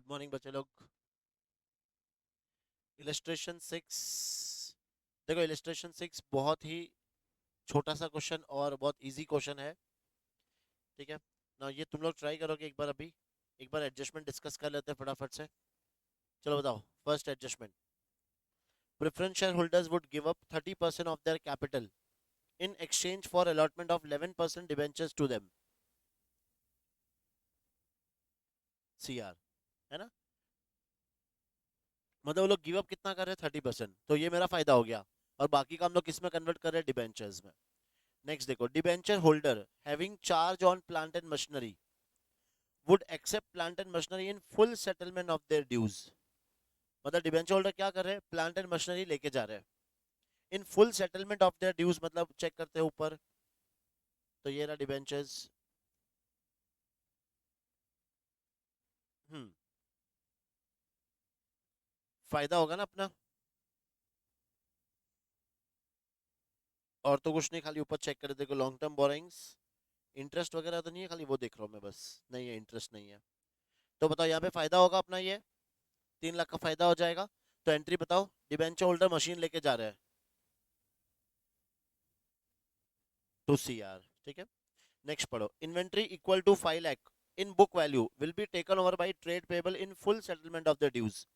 Good morning बच्चे लोग। Illustration 6। देखो इलस्ट्रेशन 6 बहुत ही छोटा सा क्वेश्चन और बहुत इजी क्वेश्चन है। ठीक है ना, ये तुम लोग ट्राई करोगे एक बार। अभी एक बार एडजस्टमेंट डिस्कस कर लेते हैं फटाफट से। चलो बताओ first adjustment. Preference share holders would give up 30% of their capital in exchange for allotment of 11% debentures to them। CR है ना, मतलब वो लोग गिव अप कितना कर रहे हैं 30%, तो ये मेरा फायदा हो गया। और बाकी का हम लोग किस में कन्वर्ट कर रहे हैं, डिबेंचर्स में। नेक्स्ट देखो, debenture holder having charge on plant and machinery would accept plant and machinery in full settlement of their dues. मतलब डिबेंचर होल्डर क्या कर रहे हैं, प्लांट एंड मशीनरी लेके जा रहे हैं in full settlement of their dues. मतलब चेक करते हैं ऊपर, तो ये रहा डिबेंचर्स। हम्म, फायदा होगा ना अपना। और तो कुछ नहीं, खाली ऊपर चेक कर, देखो लॉन्ग टर्म बोरिंग्स, इंटरेस्ट वगैरह तो नहीं है, खाली वो देख रहा हूँ मैं बस। नहीं है, इंटरेस्ट नहीं है। तो बताओ यहाँ पे फायदा होगा अपना, ये 3 लाख का फायदा हो जाएगा। तो एंट्री बताओ, डिबेंचर होल्डर मशीन लेके जा रहे हैं टू सी आर। ठीक है, नेक्स्ट पढ़ो। Inventory equal to 5 lakh in book value will be taken over by trade payable in full settlement of the dues.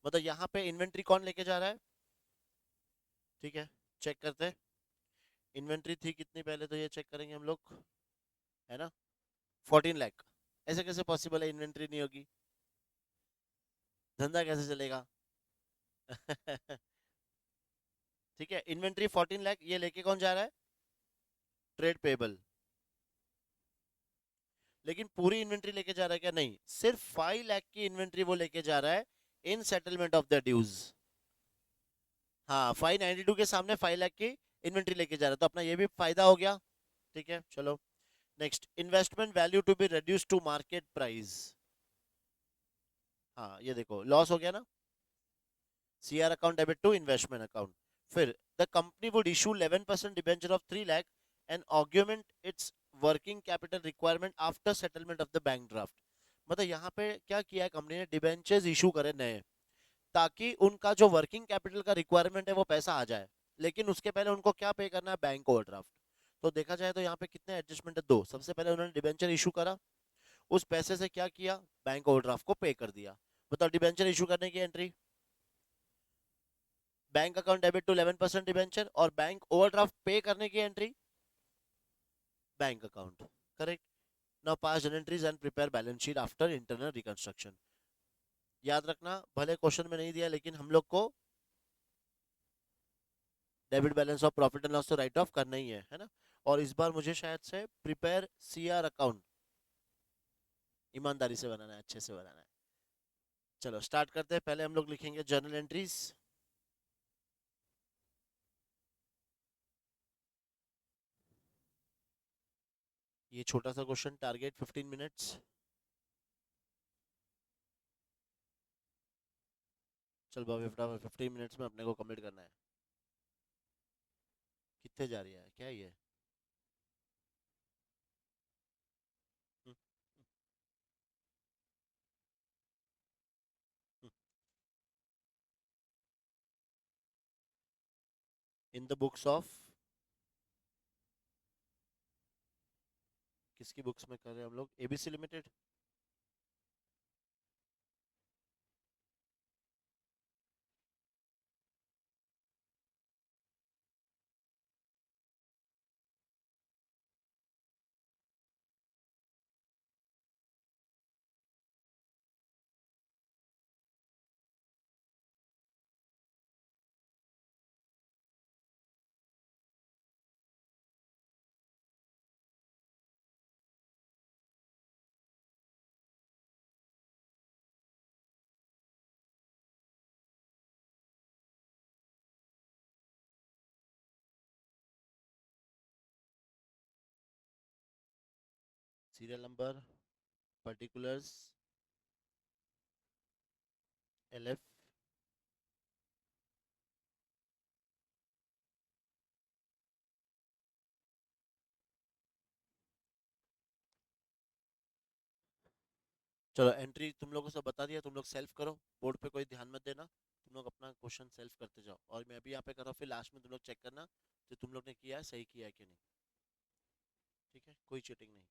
मतलब यहाँ पे इन्वेंट्री कौन लेके जा रहा है। ठीक है, चेक करते हैं। इन्वेंट्री थी कितनी पहले, तो ये चेक करेंगे हम लोग, है ना, 14 लाख। ऐसे कैसे पॉसिबल है, इन्वेंट्री नहीं होगी, धंधा कैसे चलेगा। ठीक है, इन्वेंट्री 14 लाख, ये लेके कौन जा रहा है, ट्रेड पेबल। लेकिन पूरी इन्वेंट्री लेके जा रहा है क्या, नहीं, सिर्फ 5 लाख की इन्वेंट्री वो लेके जा रहा है इन सेटलमेंट ऑफ द ड्यूज। हाँ, 592 के सामने 5 लाख की इन्वेंट्री लेके जा रहा है, तो अपना ये भी फायदा हो गया। ठीक है, चलो next. Investment value to be reduce to market price. हाँ ये देखो, लॉस हो गया ना, CR account debit to investment account. फिर the company would issue 11% debenture of 3 lakh and augment its working capital requirement after settlement of the bank draft. मतलब यहाँ पे क्या किया है कंपनी ने, डिबेंचर्स इशू करे नए, ताकि उनका जो वर्किंग कैपिटल का रिक्वायरमेंट है वो पैसा आ जाए। लेकिन उसके पहले उनको क्या पे करना है, बैंक ओवरड्राफ्ट। तो देखा जाए तो यहाँ पे कितने एडजस्टमेंट है, दो। सबसे पहले उन्होंने डिबेंचर इशू करा, उस पैसे से क्या किया, बैंक ओवरड्राफ्ट को पे कर दिया। बताओ डिबेंचर इशू करने की entry, bank account debit to 11% debenture, और बैंक ओवरड्राफ्ट पे करने की entry, bank account. Correct. Now pass journal entries and prepare balance sheet after internal reconstruction. याद रखना, भले क्वेश्चन में नहीं दिया, लेकिन हम लोग को डेबिट बैलेंस और प्रॉफिट एंड लॉस तो राइट ऑफ करना ही है ना। और इस बार मुझे शायद से प्रिपेयर सीआर अकाउंट ईमानदारी से बनाना है, अच्छे से बनाना है। चलो स्टार्ट करते हैं। पहले हम लोग लिखेंगे जर्नल एंट्रीज। ये छोटा सा क्वेश्चन, टारगेट 15 मिनट्स। चल बाबा, 15 मिनट्स में अपने को कंप्लीट करना है। कितने जा रही है, क्या है ये। इन द बुक्स ऑफ, किसकी बुक्स में कर रहे हैं हम लोग, ABC limited. Serial number, particulars, LF, चलो एंट्री तुम लोगों को सब बता दिया, तुम लोग सेल्फ करो, बोर्ड पे कोई ध्यान मत देना, तुम लोग अपना क्वेश्चन सेल्फ करते जाओ, और मैं भी यहाँ पे कर रहा हूँ, फिर लास्ट में तुम लोग चेक करना जो तुम लोग ने किया है सही किया है कि नहीं। ठीक है, कोई चीटिंग नहीं।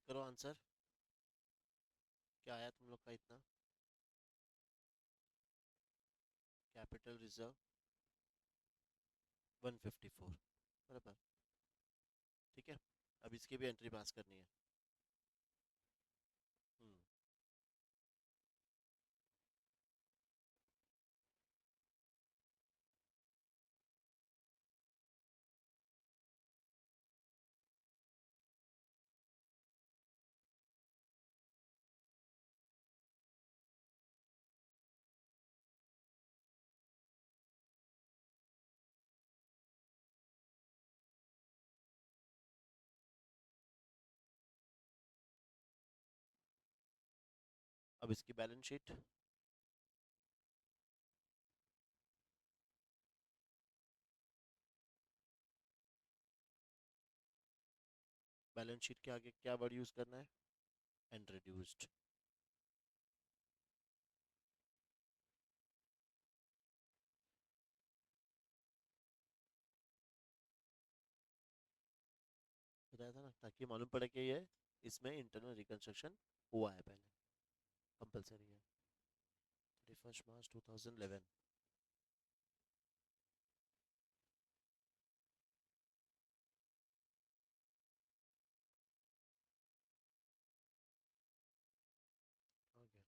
चेक करो आंसर क्या आया तुम लोग का इतना. Capital reserve 154. बराबर. ठीक है. अब इसकी भी एंट्री पास करनी है. हम्म. अब इसकी बैलेंस शीट. बैलेंस शीट के आगे क्या वर्ड यूज करना है. And reduced. बताया था ना ताकि मालूम पड़े कि ये इसमें इंटरनल रिकंस्ट्रक्शन हुआ है पहले. कंपलसरी है. 31 March 2011. Okay.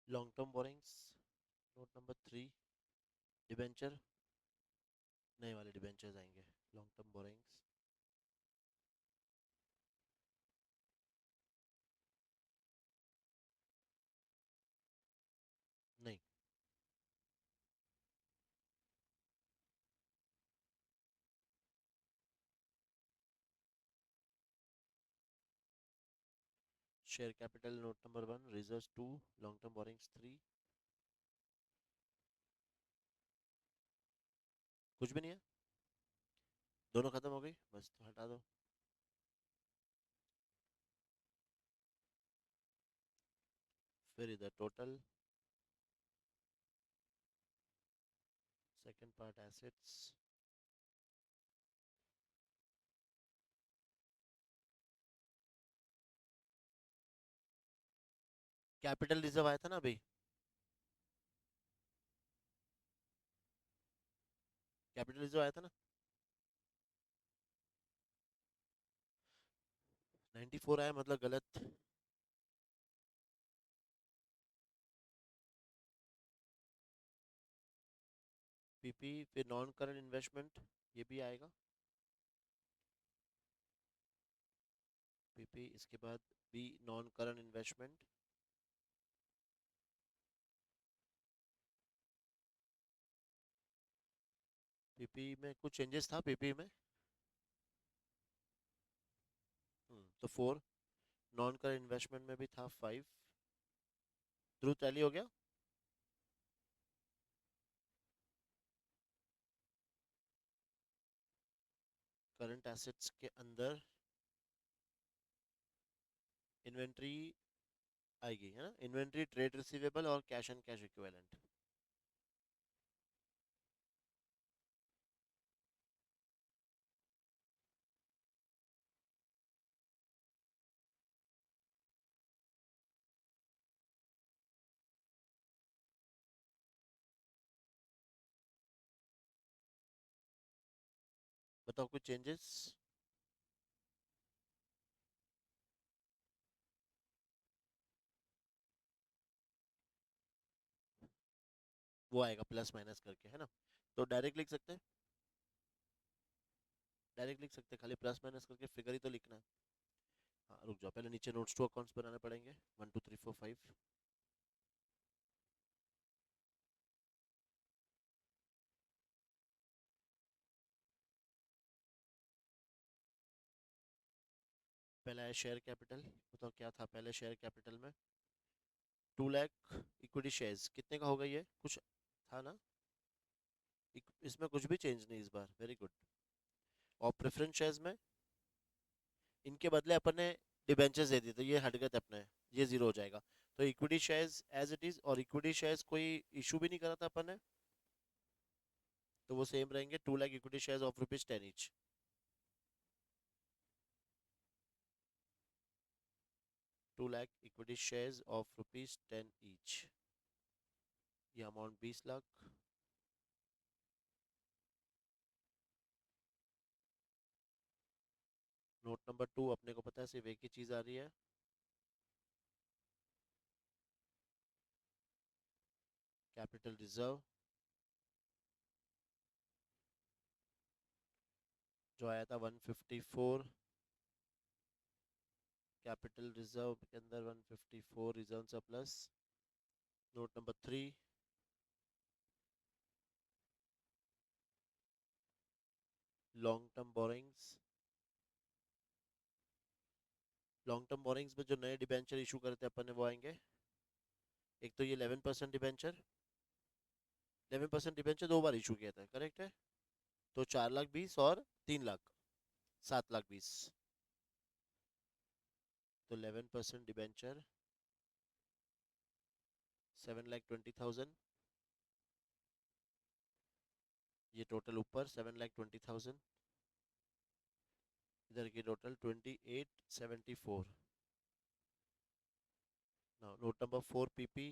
Long term borrowings. Note number 3. Debenture. नए वाले डिबेंचर्स आएंगे. Long term borrowings. नहीं. Share capital note number 1. Reserves 2. Long term borrowings 3. कुछ भी नहीं है. दोनों खत्म हो गई बस तो हटा दो. फिर इधर total. Second part assets. Capital reserve आया था ना अभी. कैपिटल रिजर्व आया था ना. 94 आया मतलब गलत. पीपी फिर नॉन करंट इन्वेस्टमेंट. ये भी आएगा. पीपी इसके बाद B non current investment. PP में कुछ चेंजेस था पीपी में. तो 4. नॉन करंट इन्वेस्टमेंट में भी था 5. ध्रुव टैली हो गया. करंट एसेट्स के अंदर इन्वेंट्री आएगी, है ना, इन्वेंट्री, ट्रेड रिसीवेबल और कैश एंड कैश इक्विवेलेंट। बताओ कुछ चेंजेस। वो आएगा प्लस माइनस करके, है ना, तो डायरेक्ट लिख सकते हैं, डायरेक्ट लिख सकते हैं, खाली प्लस माइनस करके फिगर ही तो लिखना है। हाँ रुक जाओ, पहले नीचे नोट्स टू अकाउंट्स बनाने पड़ेंगे, 1 2 3 4 5। पहला है शेयर कैपिटल। बताओ क्या था पहले शेयर कैपिटल में, 2 लाख। इक्विटी शेयर्स कितने का होगा, ये कुछ था ना, इसमें कुछ भी चेंज नहीं इस बार, वेरी गुड। और प्रेफरेंस शेयर्स में इनके बदले अपन ने डिबेंचर्स दे दिए, तो ये हट गए थे अपने, ये जीरो हो जाएगा। तो equity shares as it is, और इक्विटी शेयर्स कोई इशू भी नहीं करा था अपन ने, तो वो सेम रहेंगे, 2 lakh equity shares of rupees 10 each. 2 lakh equity shares of rupees 10 each, ये अमाउंट 20 लाख। नोट नंबर 2, अपने को पता है सिर्फ एक ही चीज आ रही है, कैपिटल रिजर्व, जो आया था 154। कैपिटल रिजर्व के अंदर 154 reserve surplus. Note number 3, long term borings. Long term borings में जो नए डिबेंचर इशू करते हैं अपन ने वो आएंगे, एक तो ये 11% डिबेंचर, 11% डिबेंचर 2 बार इशू किया था, करेक्ट है, तो 4 लाख 20 और 3 लाख, 7 लाख 20। तो 11% डिबेंचर 7 लाख 20,000, ये टोटल ऊपर 7 लाख 20,000, इधर की total 2874। Now note number 4 PP,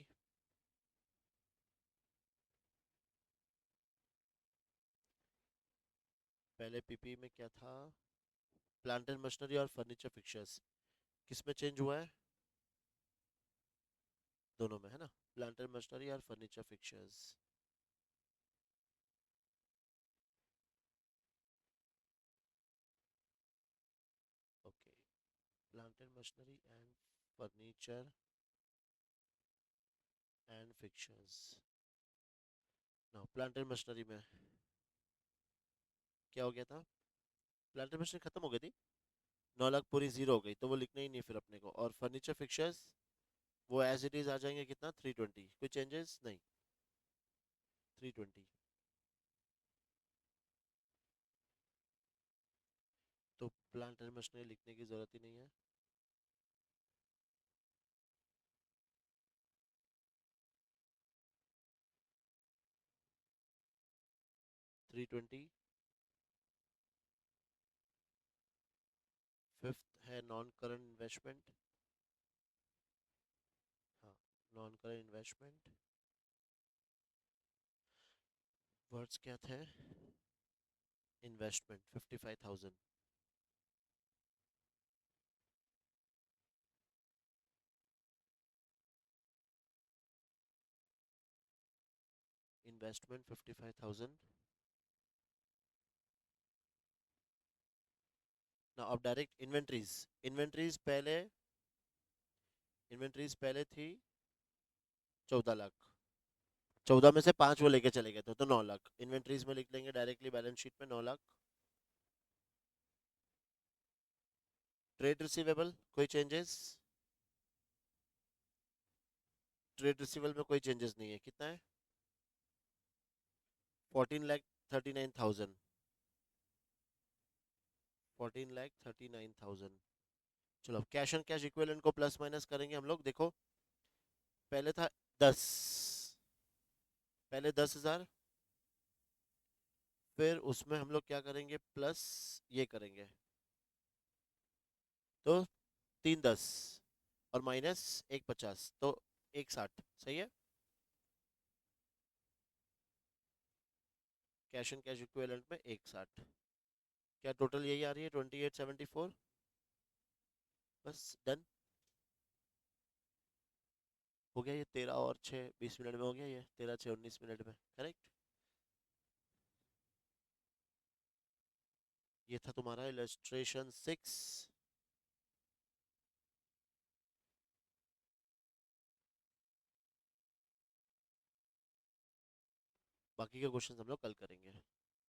पहले पीपी में क्या था, प्लांट एंड मशीनरी और फर्नीचर फिक्चर्स, किस में चेंज हुआ है, दोनों में, है ना, प्लांट एंड मशीनरी और furniture fixtures. Okay, plant and machinery and furniture and fixtures. Now plant and machinery में क्या हो गया था, प्लांट एंड मशीनरी खत्म हो गई थी, 9 लाख पूरी जीरो हो गई, तो वो लिखना ही नहीं फिर अपने को, और फर्नीचर फिक्चर्स वो एज इट इज आ जाएंगे, कितना 320, कोई चेंजेस नहीं, 320। तो प्लांट एंड मशीनरी लिखने की जरूरत ही नहीं है, 320। फिफ्थ है नॉन करंट इन्वेस्टमेंट, हाँ, नॉन करंट इन्वेस्टमेंट, वर्ड्स क्या थे, इन्वेस्टमेंट 55,000, इन्वेस्टमेंट 55,000। ना अब डायरेक्ट इन्वेंट्रीज, इन्वेंट्रीज पहले, इन्वेंट्रीज पहले थी 14 लाख, 14 में से 5 वो लेके चले गए थे, तो 9 लाख इन्वेंट्रीज में लिख लेंगे डायरेक्टली बैलेंस शीट में, 9 लाख। ट्रेड रिसीवेबल कोई चेंजेस, ट्रेड रिसीवेबल में कोई चेंजेस नहीं है, कितना है, 14,39,000। 14,39,000। चलो अब कैश एंड कैश इक्विवेलेंट को प्लस माइनस करेंगे हम लोग। देखो पहले था 10, पहले 10,000, फिर उसमें हम लोग क्या करेंगे, प्लस ये करेंगे, तो 3 10 और माइनस 1 50, तो 1 60। सही है। कैश एंड कैश इक्विवेलेंट में 1 60। क्या टोटल यही आ रही है, 2874। बस डन हो गया ये। 13 और 6 20 मिनट में हो गया ये, 13 6 19 मिनट में। करेक्ट। ये था तुम्हारा इलस्ट्रेशन 6। बाकी के क्वेश्चन हम लोग कल करेंगे।